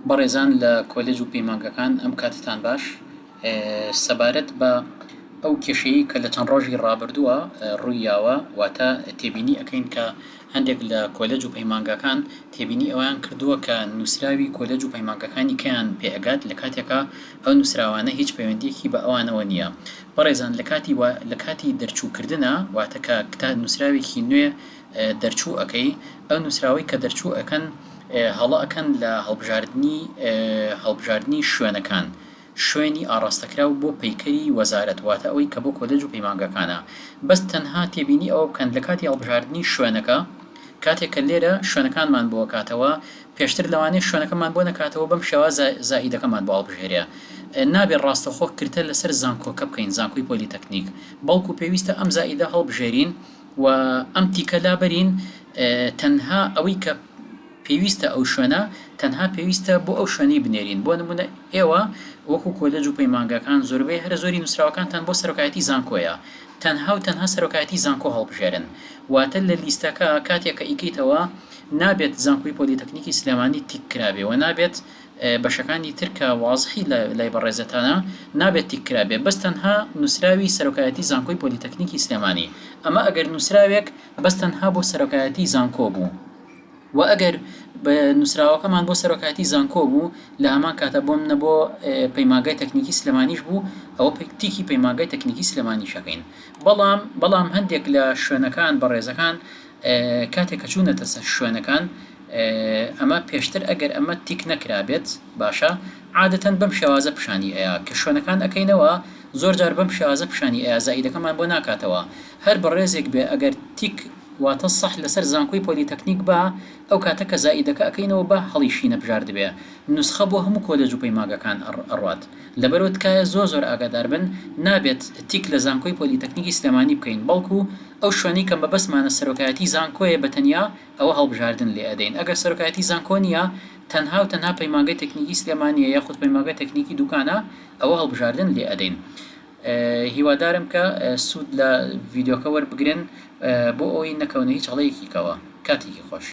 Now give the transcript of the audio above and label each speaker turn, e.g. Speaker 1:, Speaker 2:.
Speaker 1: بەڕێزان لە کۆلێج و پەیمانگەکان ئەم کاتتان باش سەبارەت بە ئەو کێشەیەی کە لە چەند ڕۆژی ڕابردووە ڕوویاوە واتە تێبینی ئەەکەین کە هەندێک لە کۆلێج و پەیمانگەکان تێبینی ئەویان کردووە کە نووسراوی کۆلێج و پەیمانگەکانی کەیان پێئەگات لە کاتێکە ئەو نووسراوانە هیچ پەیوەندیەکی بە ئەوانەوە نییە. بەڕێزان لە کاتی دەرچووکردنە واتە کە کتاب نووسراوێکی نوێ دەرچوو ئەەکەی ئەو نووسراوی کە دەرچوو ئەەکەن هەڵە ئەەکەن لە هەڵبژاردننی شوێنەکان شوێنی ئاڕاستەکراو بۆ پەیکەری وەزارەت واتە ئەوەی کە بۆ کۆلێج و پەیمانگەکانە بەس تەنها تێبینی ئەوە بکەن لە کاتی هەڵبژاردننی شوێنەکە کاتێککە لێرە شوێنەکانمان بۆ کاتەوە پێشتر لەوانەیە شوێنەکەمان بۆ نەکاتەوە بەم شێوە زائیدەکەمان بۆ هەڵبژێریە نابێت ڕاستەخۆ کردە لەسەر زانکۆکە بکەین زانکۆی پۆلیتەکنیک بەڵکو پێویستە ئەم زائیدە هەڵبژێرین و ئەم تیکە لابەرین تەنها ئەوەی کە پێویستە ئەو شوێنە تەنها پێویستە بۆ ئەو شوێنی بنێرین بۆ نمونە ئێوە وەکو کۆلێج و پەیمانگەکان زۆربەی هەرە زۆری نووسراوەکانتان بۆ سەرۆکایەتی زانکۆیە تەنها و تەنها سەرۆکایەتی زانکۆ هەڵبژێرن واتە لە لیستەکە کاتێککە ئیکەیتەوە نابێت زانکۆی پۆلیتەکنیکی سلێمانی تیک کرابێ و نابێت بەشەکانی ترکە وازحی لای بەڕێزەتانە نابێت تیک کرابێ بەس تەنها نووسراوی سەرۆکایەتی زانکۆی پۆلیتەکنیکی سلێمانی ئەمە ئەگەر نووسراوێک بەس تەنها بۆ سەرۆکایەتی زانکۆ بوو و ئەگەر بە نووسراوەکەمان بۆ سەرۆکایەتی زانکۆ بوو لە هەمان کاتە بۆم نەبۆ پەیمانگای تەکنیکی سلێمانیش بوو ئەوە تیکی پەیمانگای تەکنیکی سلێمانی شەکەین بەڵام هەندێک لە شوێنەکان بەڕێزەکان کاتێک کە چوونەتە سەر شوێنەکان ئەمە پێشتر ئەگەر ئەمە تیک نەکرابێت باشە عادەتەن بەم شێوازە پیشانی ئەیە کە شوێنەکان ئەەکەینەوە زۆر جار بەم شێوازە پیشانی ئەیە زائیدەکەمان بۆ ناکاتەوە هەر بەڕێزێک بێ ئەگەر تیک واتە صح لەسەر زانکۆی پۆلیتەکنیک بە ئەو کاتە کە زائیدەکە ئەەکەینەوە بە هەڵیشی نەبژار دەبێ نوسخە بۆ هەموو کۆلێج و پەیمانگەکان ئەڕوات لەبەرەوە تکایە زۆر ئاگادار بن نابێت تیک لە زانکۆی پۆلیتەکنیکی سلێمانی بکەین بەڵکو ئەو شوێنی کەم بەبەستمانە سەرۆکایەتی زانکۆیە بەتەنیا ئەوە هەڵبژاردن لێ ئەدەین ئەگەر سەرۆکایەتی زانکۆ نیە تەنها و تەنها پەیمانگای تەکنیکی سلێمانیە یاخود پەیمانگای تەکنیکی دوکانە ئەوە هەڵبژاردن لێ ئەدەین هیوادارم کە سوود لە ڤیدیۆکە وەربگرن بۆ ئەوەی نەکەونە هیچ هەڵەیەکی کەوە کاتێکی خۆش